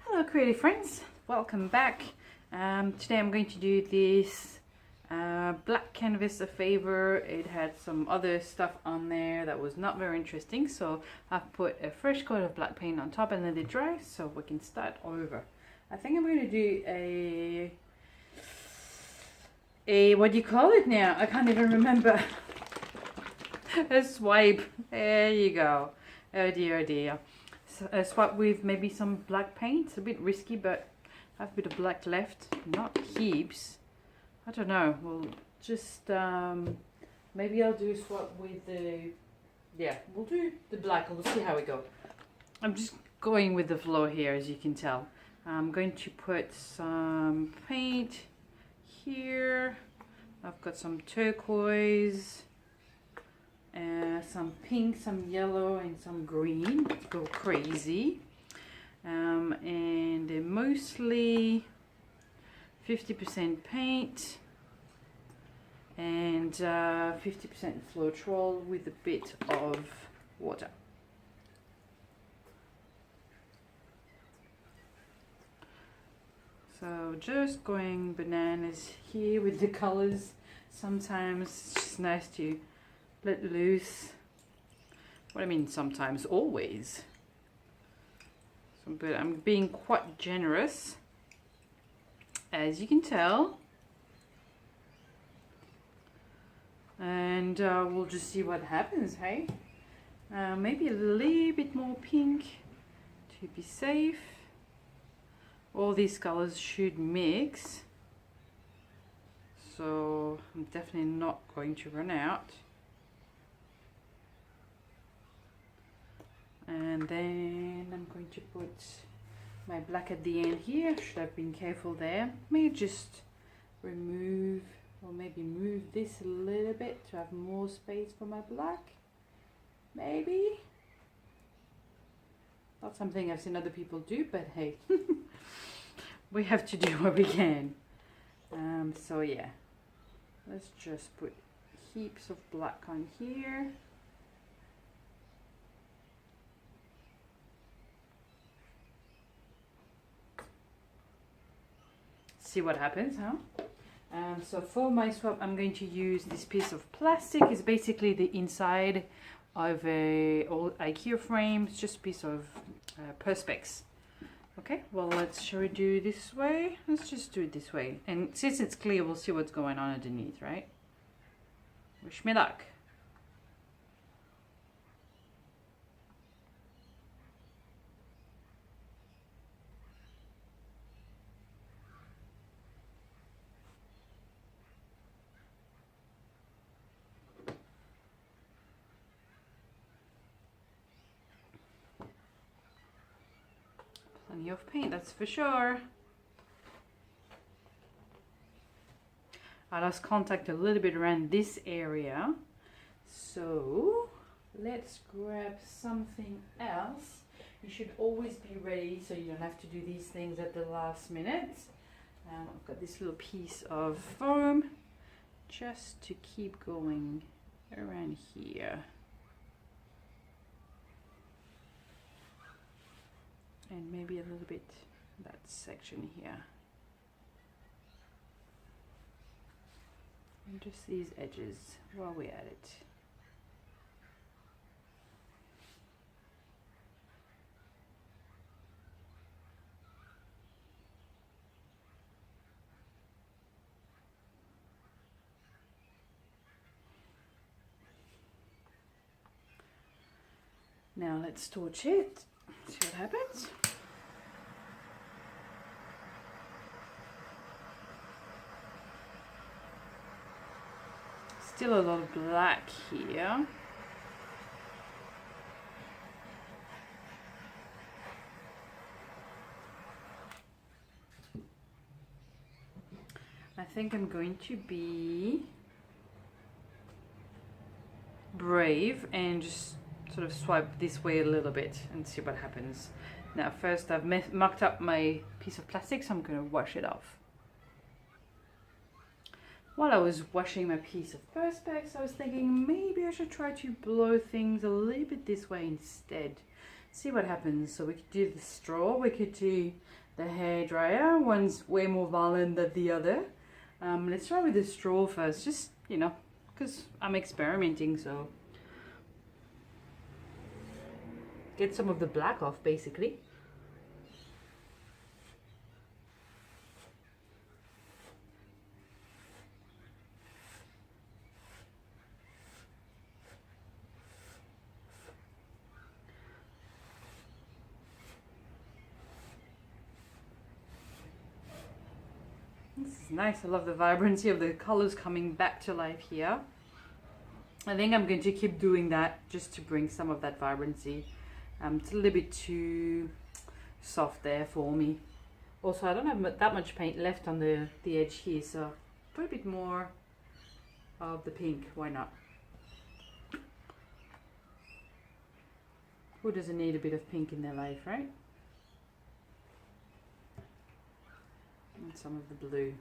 Hello creative friends, welcome back. Today I'm going to do this black canvas a favor. It had some other stuff on there that was not very interesting, so I've put a fresh coat of black paint on top and let it dry so we can start over. I think I'm going to do a what do you call it now? I can't even remember. A swipe. There you go. Oh dear, oh dear. So a swap with maybe some black paint. It's a bit risky, but I have a bit of black left. Not heaps. I don't know. We'll just maybe I'll do a swap with the, yeah, we'll do the black and we'll see how we go. I'm just going with the flow here, as you can tell. I'm going to put some paint here. I've got some turquoise, some pink, some yellow, and some green. Go crazy. And they're mostly 50% paint and 50% Floetrol with a bit of water. So just going bananas here with the colors. Sometimes it's just nice to let loose. What I mean sometimes, always. So, but I'm being quite generous, as you can tell. And we'll just see what happens, hey? Maybe a little bit more pink to be safe. All these colors should mix, so I'm definitely not going to run out. And then I'm going to put my black at the end here. Should have been careful there. May just remove or maybe move this a little bit to have more space for my black. Maybe. Not something I've seen other people do, but hey. We have to do what we can. So yeah, let's just put heaps of black on here. See what happens, huh? So for my swap, I'm going to use this piece of plastic. It's basically the inside of a old IKEA frame. It's just a piece of perspex. Okay, well, shall we do this way? Let's just do it this way. And since it's clear, we'll see what's going on underneath, right? Wish me luck. Plenty of paint, that's for sure. I lost contact a little bit around this area, so let's grab something else. You should always be ready so you don't have to do these things at the last minute. I've got this little piece of foam just to keep going around here. And maybe a little bit that section here. And just these edges while we're at it. Now let's torch it, see what happens. Still a lot of black here. I think I'm going to be brave and just sort of swipe this way a little bit and see what happens. Now first I've marked up my piece of plastic, so I'm going to wash it off. While I was washing my piece of perspex, I was thinking maybe I should try to blow things a little bit this way instead. See what happens. So we could do the straw, we could do the hairdryer. One's way more violent than the other. Let's try with the straw first, just, you know, because I'm experimenting, so. Get some of the black off, basically. This is nice. I love the vibrancy of the colors coming back to life here. I think I'm going to keep doing that just to bring some of that vibrancy. It's a little bit too soft there for me. Also, I don't have that much paint left on the edge here, so put a bit more of the pink. Why not? Who doesn't need a bit of pink in their life, right? And some of the blue.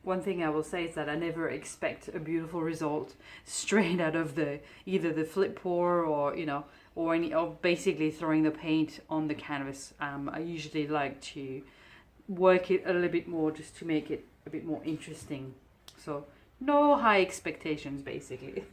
One thing I will say is that I never expect a beautiful result straight out of either the flip pour or, you know, or basically throwing the paint on the canvas. I usually like to work it a little bit more just to make it a bit more interesting. So no high expectations, basically.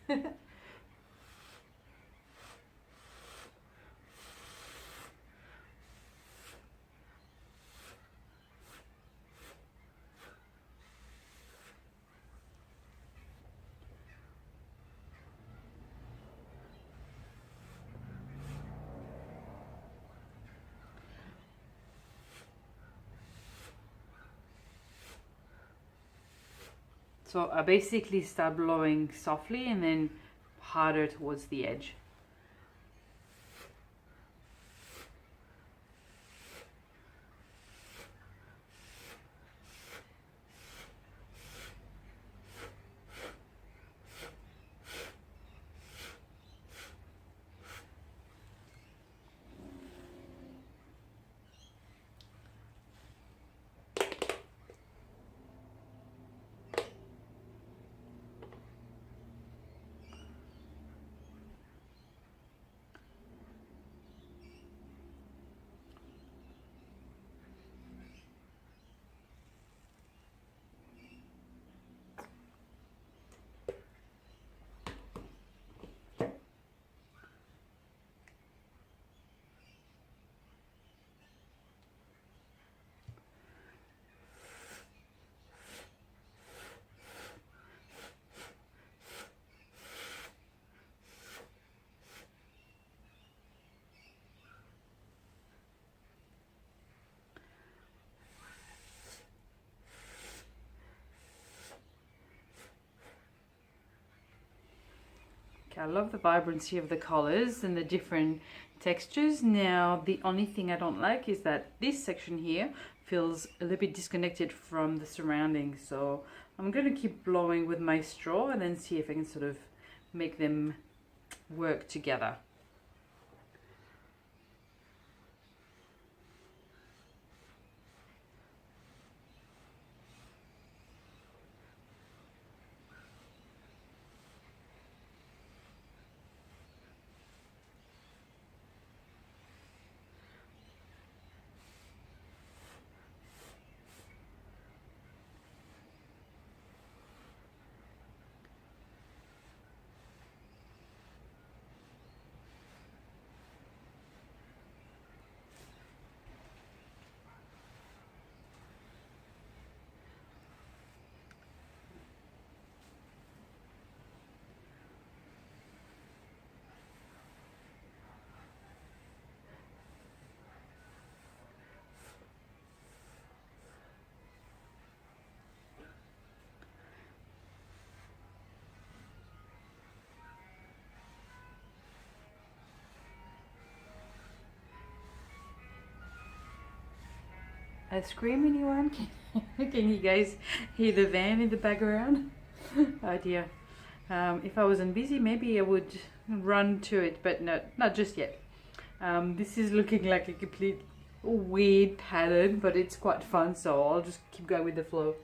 So I basically start blowing softly and then harder towards the edge. I love the vibrancy of the colors and the different textures. Now, the only thing I don't like is that this section here feels a little bit disconnected from the surroundings. So I'm going to keep blowing with my straw and then see if I can sort of make them work together. a scream, anyone? Can you guys hear the van in the background? Oh dear. If I wasn't busy, maybe I would run to it, but no, not just yet. This is looking like a complete weird pattern, but it's quite fun, so I'll just keep going with the flow.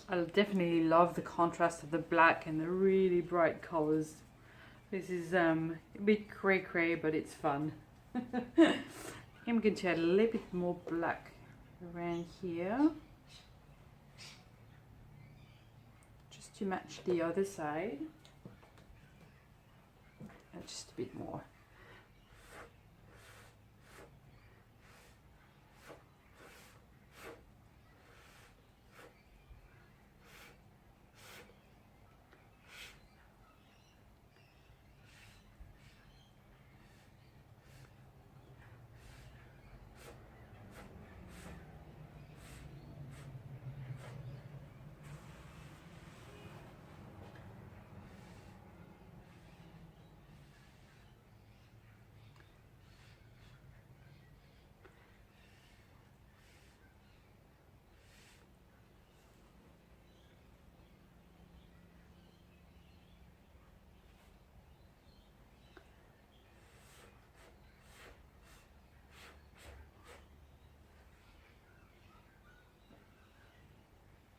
I definitely love the contrast of the black and the really bright colors. This is a bit cray-cray, but it's fun. I'm going to add a little bit more black around here, just to match the other side, and just a bit more.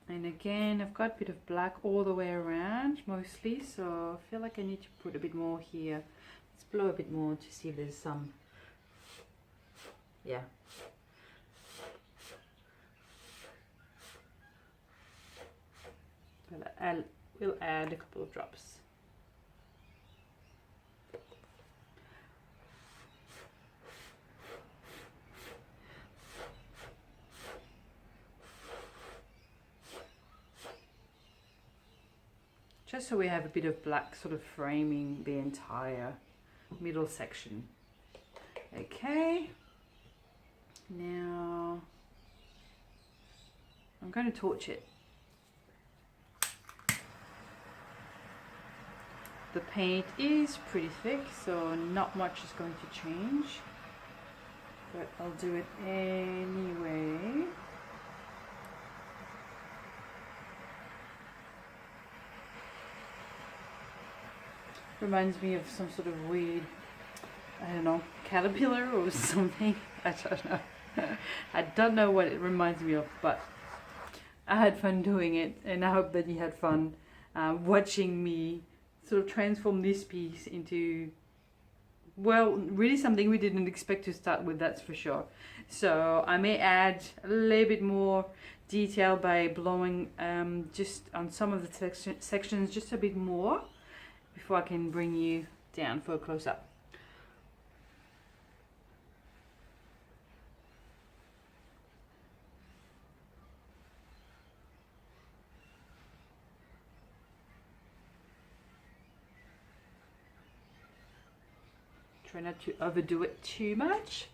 And again, I've got a bit of black all the way around mostly, so I feel like I need to put a bit more here. Let's blow a bit more to see if there's some, yeah. We'll add a couple of drops. Just so we have a bit of black sort of framing the entire middle section. Okay, now I'm going to torch it. The paint is pretty thick, so not much is going to change, but I'll do it anyway. Reminds me of some sort of weird, I don't know, caterpillar or something. I don't know. I don't know what it reminds me of, but I had fun doing it, and I hope that you had fun watching me sort of transform this piece into, well, really something we didn't expect to start with, that's for sure. So I may add a little bit more detail by blowing just on some of the sections just a bit more before I can bring you down for a close-up. Try not to overdo it too much.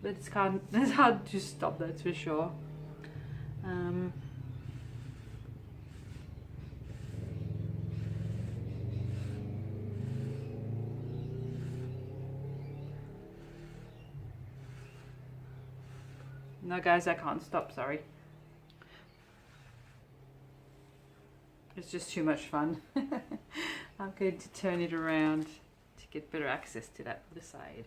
But it's hard to stop, that's for sure. No guys, I can't stop, sorry. It's just too much fun. I'm going to turn it around to get better access to that other side.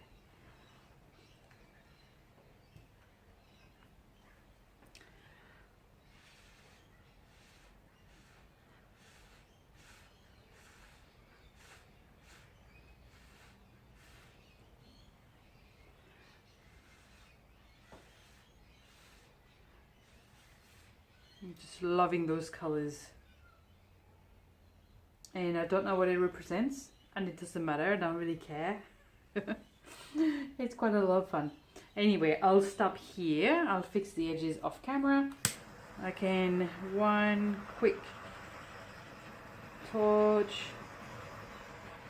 I'm just loving those colors. And I don't know what it represents, and it doesn't matter, I don't really care. It's quite a lot of fun. Anyway, I'll stop here. I'll fix the edges off camera. I can one quick torch.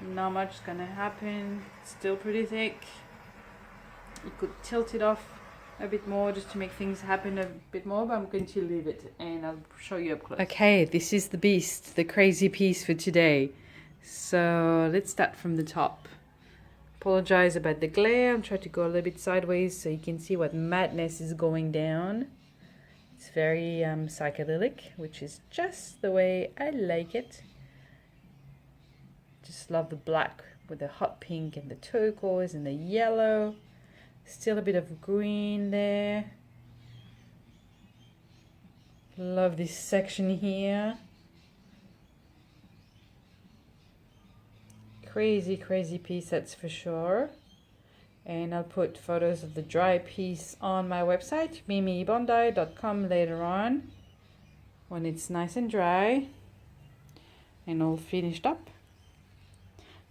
Not much is gonna happen. It's still pretty thick. You could tilt it off a bit more just to make things happen a bit more, but I'm going to leave it and I'll show you up close. Okay, this is the beast, the crazy piece for today. So let's start from the top. Apologize about the glare. I'm trying to go a little bit sideways so you can see what madness is going down. It's very psychedelic, which is just the way I like it. Just love the black with the hot pink and the turquoise and the yellow. Still a bit of green there. Love this section here. Crazy, crazy piece, that's for sure. And I'll put photos of the dry piece on my website, mimibondi.com, later on, when it's nice and dry and all finished up.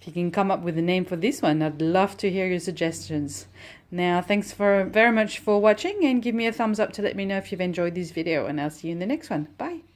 If you can come up with a name for this one, I'd love to hear your suggestions. Now, thanks very much for watching, and give me a thumbs up to let me know if you've enjoyed this video, and I'll see you in the next one. Bye.